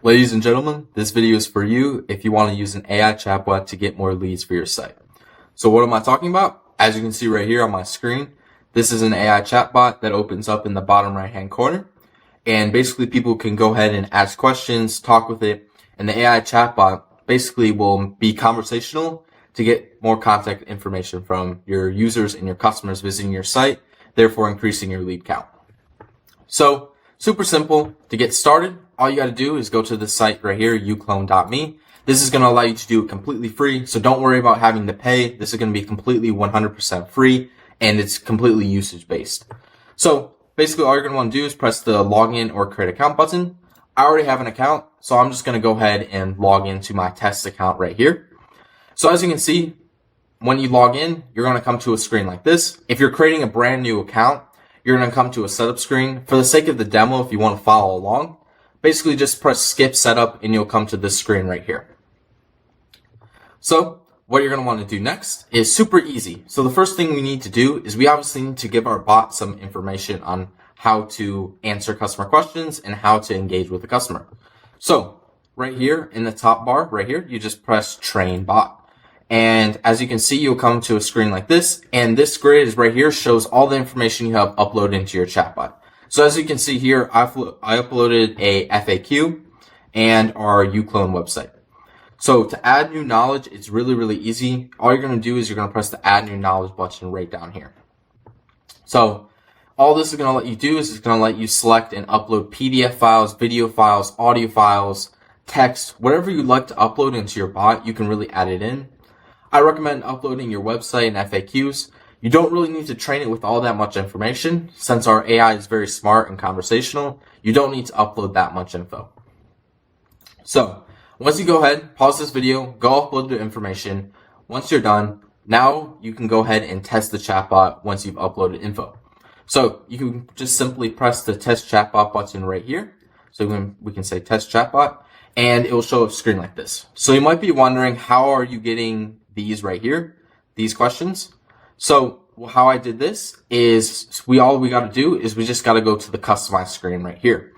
Ladies and gentlemen, this video is for you if you want to use an AI chatbot to get more leads for your site. So what am I talking about? As you can see right here on my screen, this is an AI chatbot that opens up in the bottom right hand corner. And basically people can go ahead and ask questions, talk with it, and the AI chatbot basically will be conversational to get more contact information from your users and your customers visiting your site, therefore increasing your lead count. So super simple. To get started, all you got to do is go to this site right here, uclone.me. This is going to allow you to do it completely free, so don't worry about having to pay. This is going to be completely 100% free, and it's completely usage based. So basically all you're going to want to do is press the login or create account button. I already have an account, so I'm just going to go ahead and log into my test account right here. So as you can see, when you log in, you're going to come to a screen like this. If you're creating a brand new account, you're going to come to a setup screen. For the sake of the demo, if you want to follow along, basically just press skip setup and you'll come to this screen right here. So what you're going to want to do next is super easy. So the first thing we need to do is we obviously need to give our bot some information on how to answer customer questions and how to engage with the customer. So right here in the top bar right here, you just press train bot. And as you can see, you'll come to a screen like this, and this grid is right here shows all the information you have uploaded into your chatbot. So as you can see here, I uploaded a FAQ and our uClone website. So to add new knowledge, it's really easy. All you're going to do is you're going to press the add new knowledge button right down here. So all this is going to let you do is it's going to let you select and upload PDF files, video files, audio files, text, whatever you'd like to upload into your bot, you can really add it in. I recommend uploading your website and FAQs. You don't really need to train it with all that much information. Since our AI is very smart and conversational, you don't need to upload that much info. So once you go ahead, pause this video, go upload the information. Once you're done, now you can go ahead and test the chatbot once you've uploaded info. So you can just simply press the test chatbot button right here. So we can say test chatbot, and it will show a screen like this. So you might be wondering, how are you getting these right here, these questions? So how I did this is all we got to do is we just got to go to the customize screen right here.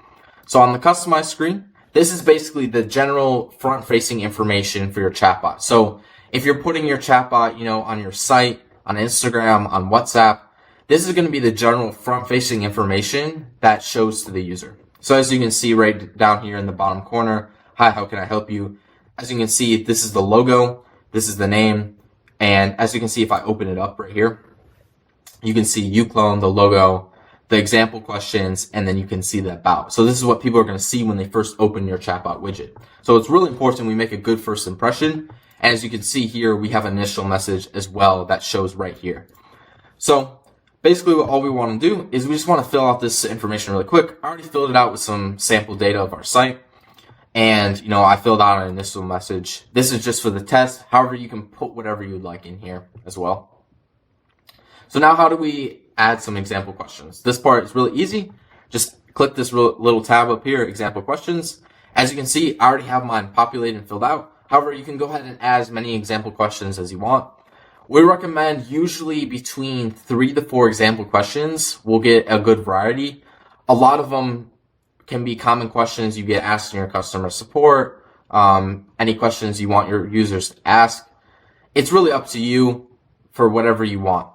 So on the customize screen, this is basically the general front facing information for your chatbot. So if you're putting your chatbot, on your site, on Instagram, on WhatsApp, this is going to be the general front facing information that shows to the user. So as you can see right down here in the bottom corner, hi, how can I help you? As you can see, this is the logo. This is the name, and as you can see, if I open it up right here, you can see uClone, the logo, the example questions, and then you can see the about. So this is what people are going to see when they first open your chatbot widget. So it's really important we make a good first impression. And as you can see here, we have an initial message as well that shows right here. So basically all we want to do is we just want to fill out this information really quick. I already filled it out with some sample data of our site. And, I filled out an initial message. This is just for the test. However, you can put whatever you'd like in here as well. So now how do we add some example questions? This part is really easy. Just click this little tab up here, example questions. As you can see, I already have mine populated and filled out. However, you can go ahead and add as many example questions as you want. We recommend usually between 3 to 4 example questions. We'll get a good variety. A lot of them can be common questions you get asked in your customer support, any questions you want your users to ask. It's really up to you for whatever you want.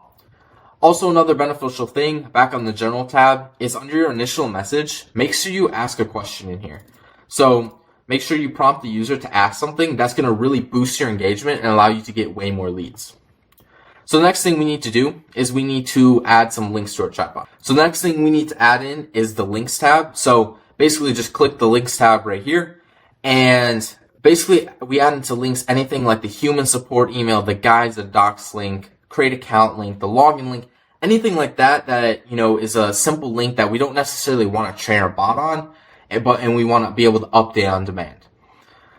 Also, another beneficial thing back on the general tab is under your initial message, make sure you ask a question in here. So make sure you prompt the user to ask something that's going to really boost your engagement and allow you to get way more leads. So the next thing we need to do is we need to add some links to our chatbot. So the next thing we need to add in is the links tab. So basically just click the links tab right here. And basically we add into links anything like the human support email, the guides, the docs link, create account link, the login link, anything like that is a simple link that we don't necessarily want to train our bot on, and we want to be able to update on demand.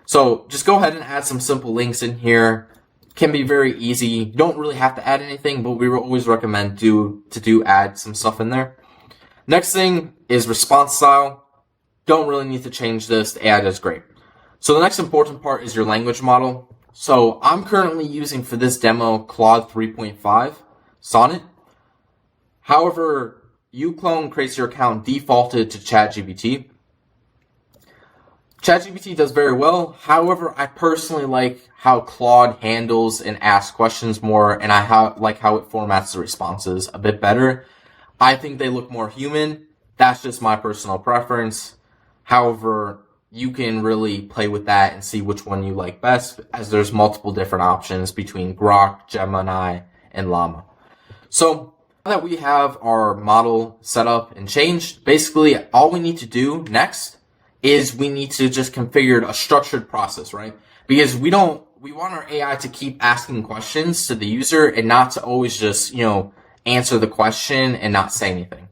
So just go ahead and add some simple links in here. Can be very easy. You don't really have to add anything, but we always recommend add some stuff in there. Next thing is response style. Don't really need to change this. The AI does great. So the next important part is your language model. So I'm currently using for this demo Claude 3.5 Sonnet. However, uClone creates your account defaulted to ChadGBT. ChatGPT does very well. However, I personally like how Claude handles and asks questions more, and I like how it formats the responses a bit better. I think they look more human. That's just my personal preference. However, you can really play with that and see which one you like best, as there's multiple different options between Grok, Gemini, and Llama. So now that we have our model set up and changed, basically all we need to do next is we need to just configure a structured process, right? Because we want our AI to keep asking questions to the user and not to always just, answer the question and not say anything.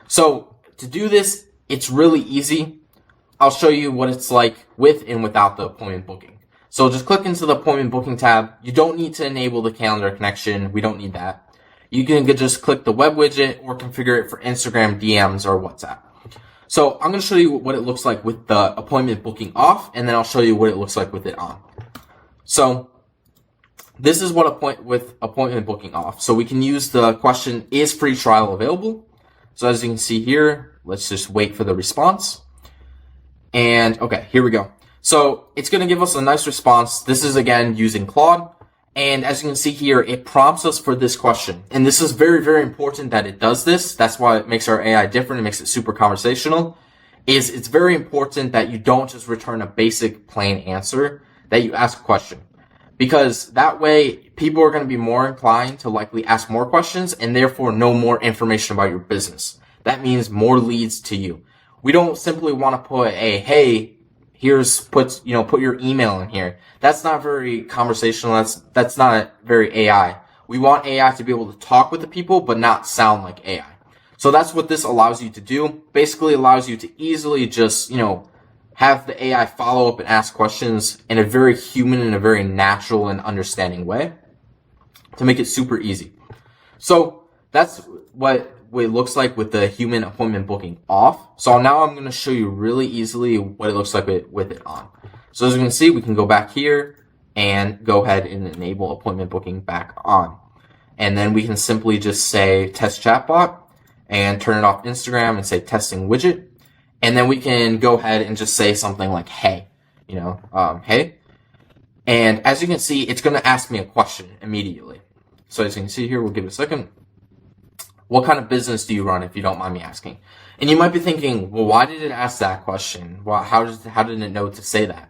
So to do this, it's really easy. I'll show you what it's like with and without the appointment booking. So just click into the appointment booking tab. You don't need to enable the calendar connection. We don't need that. You can just click the web widget or configure it for Instagram DMs or WhatsApp. So I'm going to show you what it looks like with the appointment booking off, and then I'll show you what it looks like with it on. So this is what with appointment booking off. So we can use the question, is free trial available? So as you can see here, let's just wait for the response. And okay, here we go. So it's going to give us a nice response. This is again using Claude. And as you can see here, it prompts us for this question. And this is very, very important that it does this. That's why it makes our AI different. It makes it super conversational. It's very important that you don't just return a basic plain answer, that you ask a question. Because that way, people are going to be more inclined to likely ask more questions and therefore know more information about your business. That means more leads to you. We don't simply want to put hey, put your email in here. That's not very conversational. That's not very AI. We want AI to be able to talk with the people, but not sound like AI. So that's what this allows you to do. Basically allows you to easily just, have the AI follow up and ask questions in a very human and a very natural and understanding way to make it super easy. So that's what it looks like with the human appointment booking off. So now I'm going to show you really easily what it looks like with it on. So as you can see, we can go back here and go ahead and enable appointment booking back on. And then we can simply just say test chatbot and turn it off Instagram and say testing widget. And then we can go ahead and just say something like, hey, hey. And as you can see, it's going to ask me a question immediately. So as you can see here, we'll give it a second. What kind of business do you run, if you don't mind me asking? And you might be thinking, well, why did it ask that question? Well, how did it know to say that?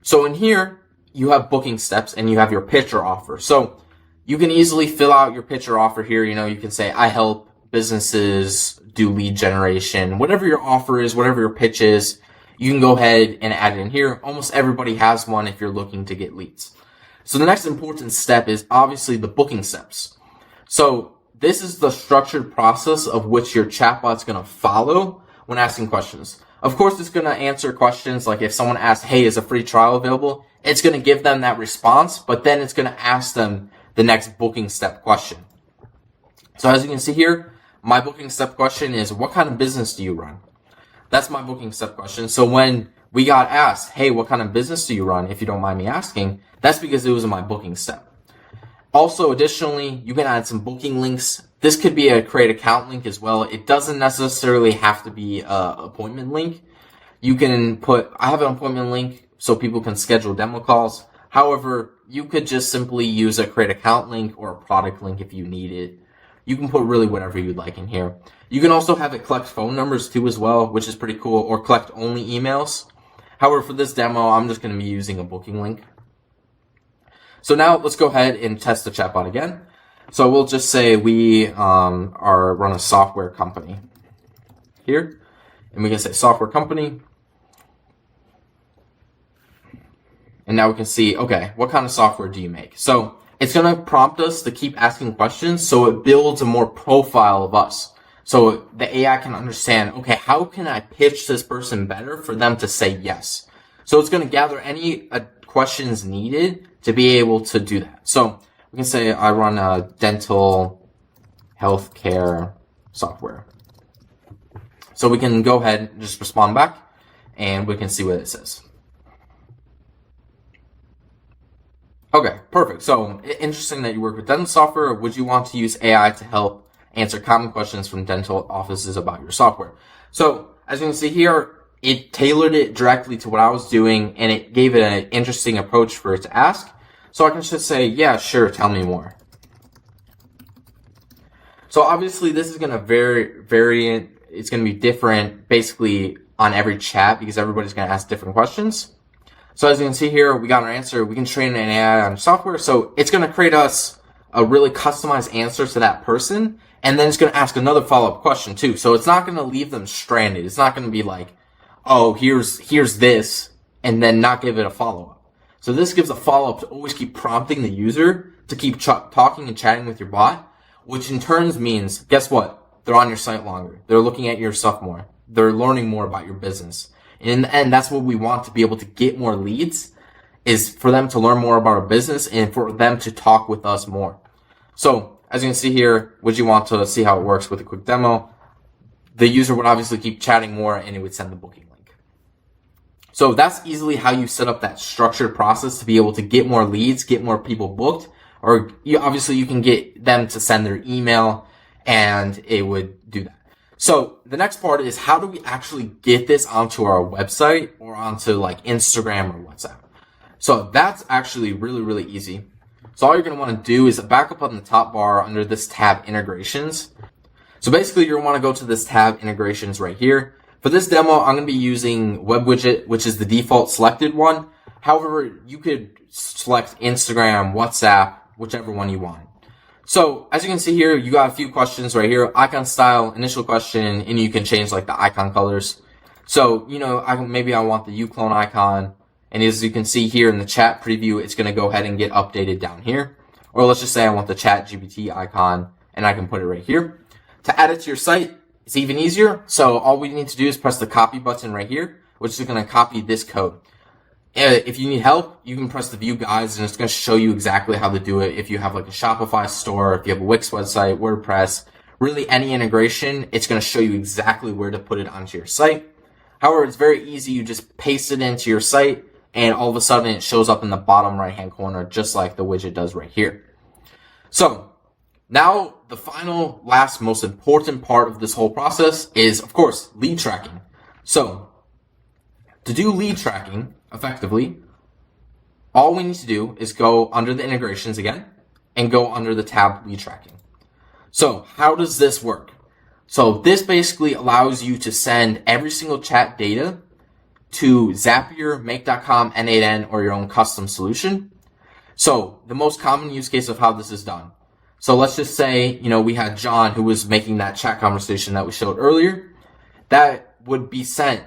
So in here, you have booking steps and you have your pitch or offer. So you can easily fill out your pitch or offer here. You can say, I help businesses do lead generation. Whatever your offer is, whatever your pitch is, you can go ahead and add it in here. Almost everybody has one if you're looking to get leads. So the next important step is obviously the booking steps. So this is the structured process of which your chatbot's going to follow when asking questions. Of course, it's going to answer questions like if someone asks, hey, is a free trial available? It's going to give them that response, but then it's going to ask them the next booking step question. So as you can see here, my booking step question is, what kind of business do you run? That's my booking step question. So when we got asked, hey, what kind of business do you run, if you don't mind me asking, that's because it was in my booking step. Also, additionally, you can add some booking links. This could be a create account link as well. It doesn't necessarily have to be an appointment link. You can I have an appointment link so people can schedule demo calls. However, you could just simply use a create account link or a product link if you need it. You can put really whatever you'd like in here. You can also have it collect phone numbers too as well, which is pretty cool, or collect only emails. However, for this demo, I'm just going to be using a booking link. So now let's go ahead and test the chatbot again. So we'll just say we run a software company here, and we can say software company. And now we can see, okay, what kind of software do you make? So it's going to prompt us to keep asking questions, so it builds a more profile of us. So the AI can understand, okay, how can I pitch this person better for them to say yes? So it's going to gather any questions needed to be able to do that. So we can say I run a dental healthcare software. So we can go ahead and just respond back, and we can see what it says. Okay, perfect. So interesting that you work with dental software. Would you want to use AI to help answer common questions from dental offices about your software? So as you can see here, it tailored it directly to what I was doing, and it gave it an interesting approach for it to ask. So I can just say, yeah, sure, tell me more. So obviously this is going to vary. It's going to be different basically on every chat because everybody's going to ask different questions. So as you can see here, we got our answer. We can train an AI on software. So it's going to create us a really customized answer to that person. And then it's going to ask another follow-up question too. So it's not going to leave them stranded. It's not going to be like, oh, here's this, and then not give it a follow-up. So this gives a follow-up to always keep prompting the user to keep talking and chatting with your bot, which in turn means, guess what? They're on your site longer. They're looking at your stuff more. They're learning more about your business. And in the end, that's what we want to be able to get more leads, is for them to learn more about our business and for them to talk with us more. So as you can see here, would you want to see how it works with a quick demo? The user would obviously keep chatting more and it would send the booking link. So that's easily how you set up that structured process to be able to get more leads, get more people booked, or obviously you can get them to send their email and it would do that. So the next part is, how do we actually get this onto our website or onto like Instagram or WhatsApp? So that's actually really, really easy. So all you're going to want to do is back up on the top bar under this tab integrations. So basically you're going to want to go to this tab integrations right here. For this demo, I'm going to be using web widget, which is the default selected one. However, you could select Instagram, WhatsApp, whichever one you want. So as you can see here, you got a few questions right here. Icon style, initial question, and you can change like the icon colors. So, maybe I want the uClone icon. And as you can see here in the chat preview, it's going to go ahead and get updated down here. Or let's just say I want the ChatGBT icon, and I can put it right here. To add it to your site, it's even easier. So all we need to do is press the copy button right here, which is going to copy this code. If you need help, you can press the view guides and it's going to show you exactly how to do it. If you have like a Shopify store, if you have a Wix website, WordPress, really any integration, it's going to show you exactly where to put it onto your site. However, it's very easy. You just paste it into your site and all of a sudden it shows up in the bottom right hand corner, just like the widget does right here. So now the final, last, most important part of this whole process is, of course, lead tracking. So to do lead tracking effectively, all we need to do is go under the integrations again and go under the tab lead tracking. So how does this work? So this basically allows you to send every single chat data to Zapier, Make.com, N8N, or your own custom solution. So the most common use case of how this is done. So let's just say, we had John who was making that chat conversation that we showed earlier. That would be sent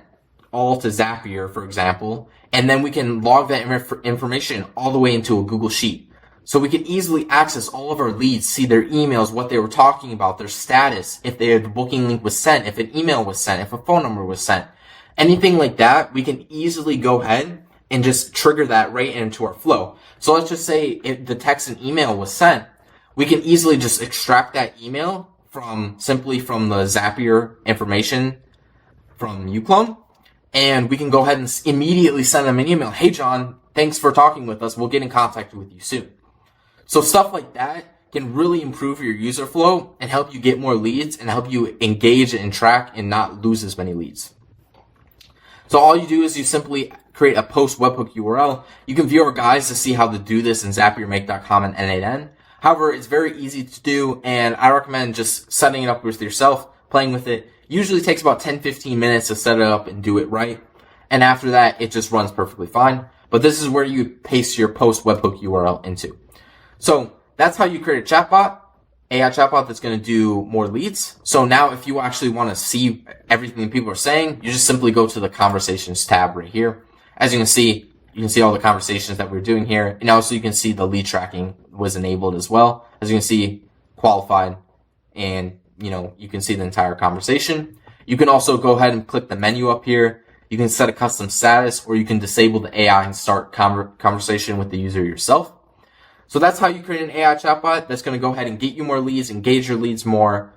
all to Zapier, for example, and then we can log that information all the way into a Google Sheet. So we can easily access all of our leads, see their emails, what they were talking about, their status, if the booking link was sent, if an email was sent, if a phone number was sent, anything like that. We can easily go ahead and just trigger that right into our flow. So let's just say if the text and email was sent, we can easily just extract that email simply from the Zapier information from uClone. And we can go ahead and immediately send them an email. Hey, John, thanks for talking with us. We'll get in contact with you soon. So stuff like that can really improve your user flow and help you get more leads and help you engage and track and not lose as many leads. So all you do is you simply create a post webhook URL. You can view our guides to see how to do this in Zapier, Make.com, and N8N. However, it's very easy to do, and I recommend just setting it up with yourself, playing with it. Usually takes about 10-15 minutes to set it up and do it right. And after that, it just runs perfectly fine. But this is where you paste your post webhook URL into. So that's how you create a chatbot, AI chatbot that's going to do more leads. So now if you actually want to see everything people are saying, you just simply go to the conversations tab right here. As you can see all the conversations that we're doing here. And also you can see the lead tracking was enabled as well. As you can see, qualified, and you can see the entire conversation. You can also go ahead and click the menu up here. You can set a custom status, or you can disable the AI and start conversation with the user yourself. So that's how you create an AI chatbot that's going to go ahead and get you more leads, engage your leads more,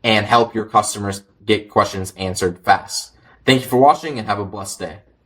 and help your customers get questions answered fast. Thank you for watching and have a blessed day.